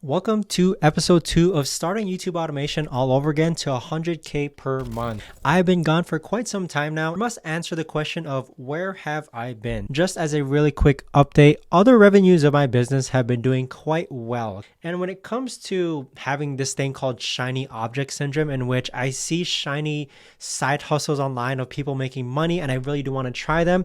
Welcome to episode 2 of starting YouTube automation all over again to 100K per month. I've been gone for quite some time now. I must answer the question of where have I been? Just as a really quick update, other revenues of my business have been doing quite well. And when it comes to having this thing called shiny object syndrome, in which I see shiny side hustles online of people making money and I really do want to try them,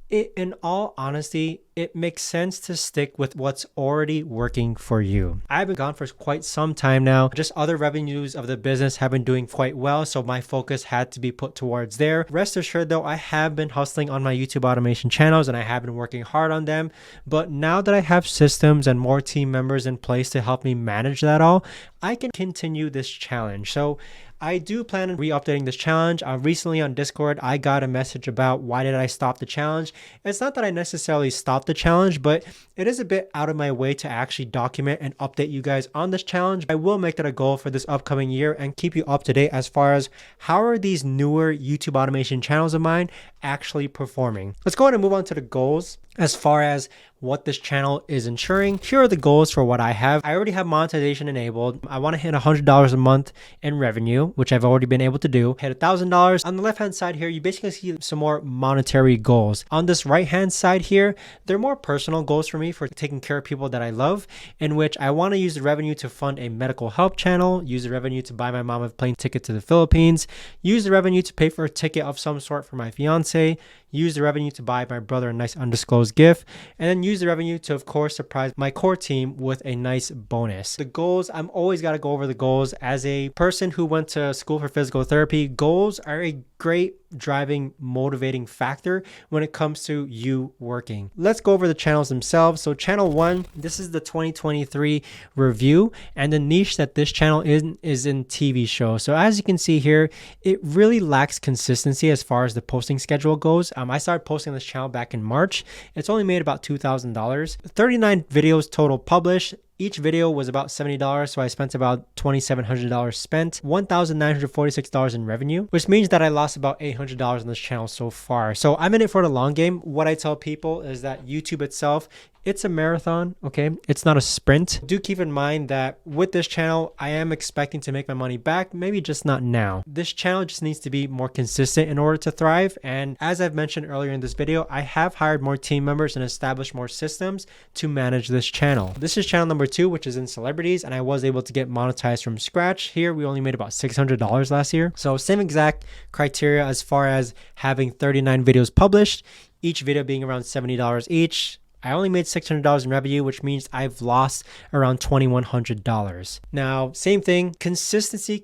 in all honesty, it makes sense to stick with what's already working for you. I've been gone for quite some time now. Just other revenues of the business have been doing quite well, so my focus had to be put towards there. Rest assured though, I have been hustling on my YouTube automation channels and I have been working hard on them. But now that I have systems and more team members in place to help me manage that all, I can continue this challenge. So I do plan on re-updating this challenge. Recently on Discord, I got a message about why did I stop the challenge. It's not that I necessarily stopped the challenge, but it is a bit out of my way to actually document and update you guys on this challenge. I will make that a goal for this upcoming year and keep you up to date as far as how are these newer YouTube automation channels of mine actually performing. Let's go ahead and move on to the goals. As far as what this channel is ensuring, here are the goals for what I have. I already have monetization enabled. I want to hit $100 a month in revenue, which I've already been able to do. Hit $1,000. On the left hand side here, you basically see some more monetary goals. On this right hand side here, they're more personal goals for me for taking care of people that I love, in which I want to use the revenue to fund a medical help channel, use the revenue to buy my mom a plane ticket to the Philippines, use the revenue to pay for a ticket of some sort for my fiance, use the revenue to buy my brother a nice undisclosed gift, and then use the revenue to, of course, surprise my core team with a nice bonus. The goals, I'm always got to go over the goals. As a person who went to school for physical therapy, goals are a great driving, motivating factor when it comes to you working. Let's go over the channels themselves. So channel 1, this is the 2023 review, and the niche that this channel is in TV shows. So as you can see here, it really lacks consistency as far as the posting schedule goes. I started posting this channel back in March. It's only made about $2,000. 39 videos total published. Each video was about $70, so I spent about $2,700 spent, $1,946 in revenue, which means that I lost about $800 on this channel so far. So I'm in it for the long game. What I tell people is that YouTube itself, it's a marathon, okay? It's not a sprint. Do keep in mind that with this channel, I am expecting to make my money back, maybe just not now. This channel just needs to be more consistent in order to thrive. And as I've mentioned earlier in this video, I have hired more team members and established more systems to manage this channel. This is channel number 2, which is in celebrities, and I was able to get monetized from scratch. Here, we only made about $600 last year. So same exact criteria as far as having 39 videos published, each video being around $70 each. I only made $600 in revenue, which means I've lost around $2,100. Now, same thing, consistency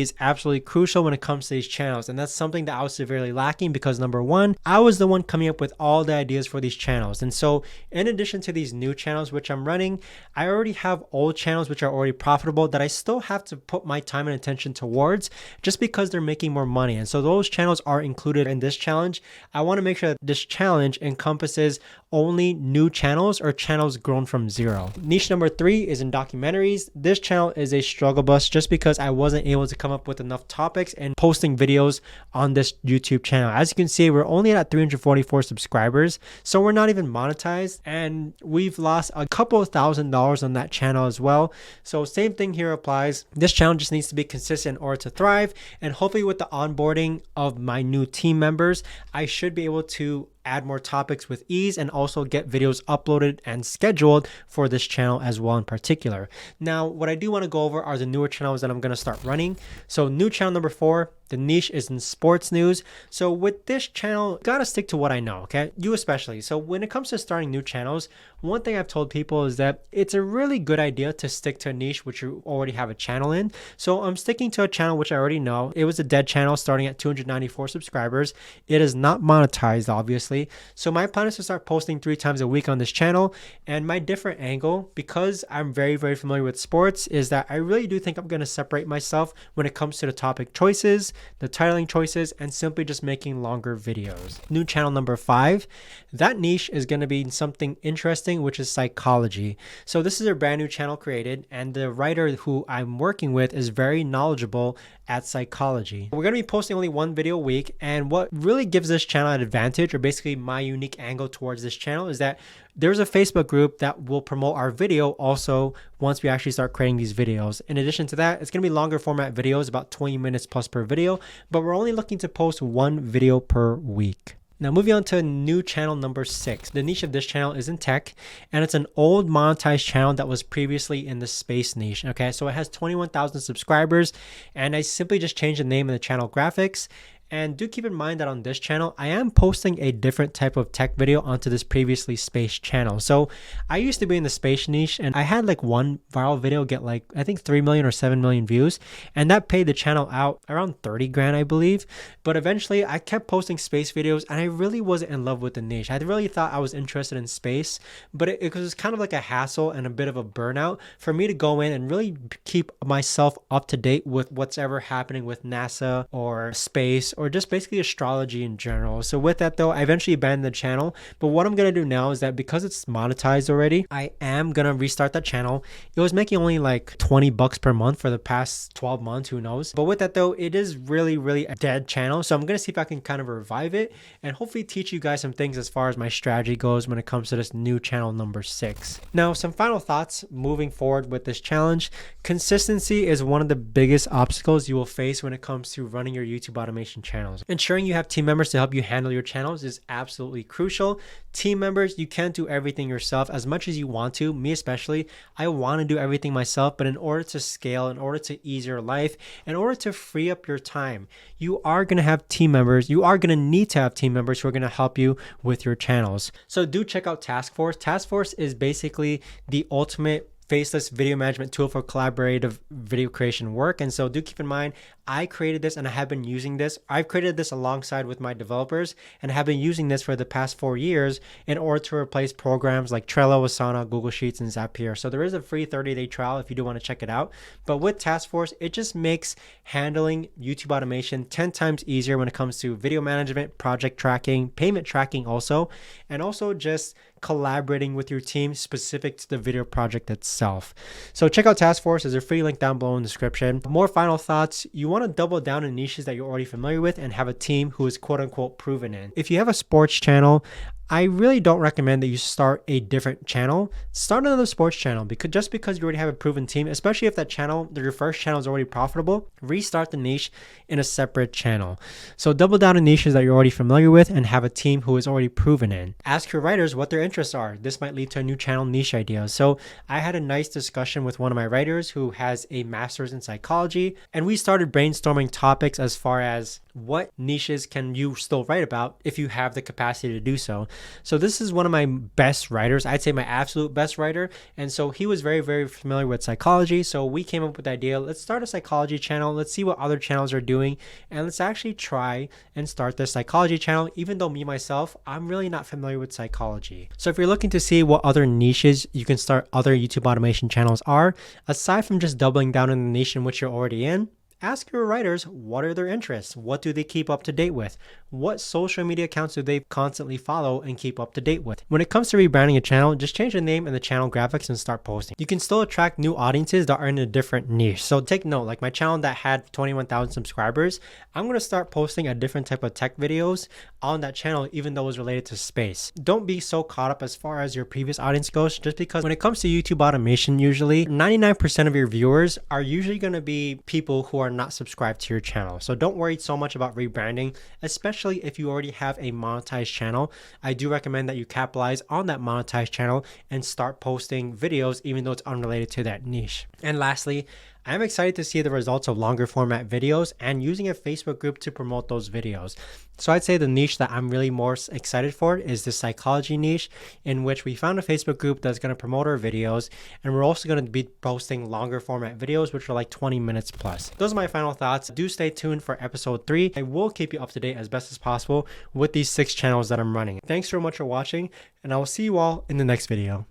is absolutely crucial when it comes to these channels. And that's something that I was severely lacking because number 1, I was the one coming up with all the ideas for these channels. And so in addition to these new channels, which I'm running, I already have old channels, which are already profitable that I still have to put my time and attention towards just because they're making more money. And so those channels are included in this challenge. I want to make sure that this challenge encompasses only new channels or channels grown from zero. Niche number 3 is in documentaries. This channel is a struggle bus just because I wasn't able to come up with enough topics and posting videos on this YouTube channel. As you can see, we're only at 344 subscribers, so we're not even monetized, and we've lost a couple of $1,000s on that channel as well. So same thing here applies. This channel just needs to be consistent in order to thrive, and hopefully with the onboarding of my new team members, I should be able to add more topics with ease and also get videos uploaded and scheduled for this channel as well in particular. Now, what I do want to go over are the newer channels that I'm going to start running. So new channel number 4, the niche is in sports news. So with this channel, gotta stick to what I know, okay? You especially. So when it comes to starting new channels, one thing I've told people is that it's a really good idea to stick to a niche which you already have a channel in. So I'm sticking to a channel which I already know. It was a dead channel starting at 294 subscribers. It is not monetized, obviously. So my plan is to start posting 3 times a week on this channel. And my different angle, because I'm very, very familiar with sports, is that I really do think I'm going to separate myself when it comes to the topic choices, the titling choices, and simply just making longer videos. New channel number 5, that niche is going to be something interesting, which is psychology. So this is a brand new channel created, and the writer who I'm working with is very knowledgeable at psychology. We're going to be posting only 1 video a week, and what really gives this channel an advantage, or basically my unique angle towards this channel, is that there's a Facebook group that will promote our video also once we actually start creating these videos. In addition to that, it's going to be longer format videos, about 20 minutes plus per video, but we're only looking to post one video per week. Now moving on to new channel number 6. The niche of this channel is in tech, and it's an old monetized channel that was previously in the space niche. Okay, so it has 21,000 subscribers, and I simply just changed the name and the channel graphics. And do keep in mind that on this channel, I am posting a different type of tech video onto this previously space channel. So I used to be in the space niche, and I had like one viral video get like, I think 3 million or 7 million views. And that paid the channel out around 30 grand, I believe. But eventually I kept posting space videos, and I really wasn't in love with the niche. I really thought I was interested in space, but it was kind of like a hassle and a bit of a burnout for me to go in and really keep myself up to date with what's ever happening with NASA or space, or just basically astrology in general. So with that though, I eventually abandoned the channel. But what I'm going to do now is that because it's monetized already, I am going to restart that channel. It was making only like 20 bucks per month for the past 12 months, who knows. But with that though, it is really a dead channel. So I'm going to see if I can kind of revive it and hopefully teach you guys some things as far as my strategy goes when it comes to this new channel number 6. Now, some final thoughts moving forward with this challenge. Consistency is one of the biggest obstacles you will face when it comes to running your YouTube automation channels. Ensuring you have team members to help you handle your channels is absolutely crucial. Team members, you can't do everything yourself as much as you want to. Me especially, I want to do everything myself, but in order to scale, in order to ease your life, in order to free up your time, you are going to have team members. You are going to need to have team members who are going to help you with your channels. So do check out Task Force. Task Force is basically the ultimate faceless video management tool for collaborative video creation work. And so do keep in mind, I created this and I have been using this. I've created this alongside with my developers and have been using this for the past 4 years in order to replace programs like Trello, Asana, Google Sheets, and Zapier. So there is a free 30-day trial if you do want to check it out. But with Task Force, it just makes handling YouTube automation 10 times easier when it comes to video management, project tracking, payment tracking also, and also just collaborating with your team specific to the video project itself. So check out Task Force. There's a free link down below in the description. More final thoughts. You want to double down in niches that you're already familiar with and have a team who is quote unquote proven in. If you have a sports channel, I really don't recommend that you start a different channel. Start another sports channel, because just because you already have a proven team, especially if that channel, your first channel is already profitable, restart the niche in a separate channel. So double down in niches that you're already familiar with and have a team who is already proven in. Ask your writers what their interests are. This might lead to a new channel niche idea. So I had a nice discussion with one of my writers who has a master's in psychology, and we started brainstorming topics as far as what niches can you still write about if you have the capacity to do so. So this is one of my best writers. I'd say my absolute best writer. And so he was very familiar with psychology. So we came up with the idea, let's start a psychology channel. Let's see what other channels are doing. And let's actually try and start this psychology channel, even though me myself, I'm really not familiar with psychology. So if you're looking to see what other niches you can start other YouTube automation channels are, aside from just doubling down in the niche in which you're already in, ask your writers, what are their interests? What do they keep up to date with? What social media accounts do they constantly follow and keep up to date with? When it comes to rebranding a channel, just change the name and the channel graphics and start posting. You can still attract new audiences that are in a different niche. So take note, like my channel that had 21,000 subscribers, I'm going to start posting a different type of tech videos on that channel, even though it's related to space. Don't be so caught up as far as your previous audience goes, just because when it comes to YouTube automation, usually 99% of your viewers are usually going to be people who are not subscribed to your channel. So don't worry so much about rebranding, especially if you already have a monetized channel. I do recommend that you capitalize on that monetized channel and start posting videos even though it's unrelated to that niche. And lastly, I'm excited to see the results of longer format videos and using a Facebook group to promote those videos. So I'd say the niche that I'm really more excited for is the psychology niche, in which we found a Facebook group that's going to promote our videos. And we're also going to be posting longer format videos, which are like 20 minutes plus. Those are my final thoughts. Do stay tuned for episode 3. I will keep you up to date as best as possible with these 6 channels that I'm running. Thanks so much for watching, and I will see you all in the next video.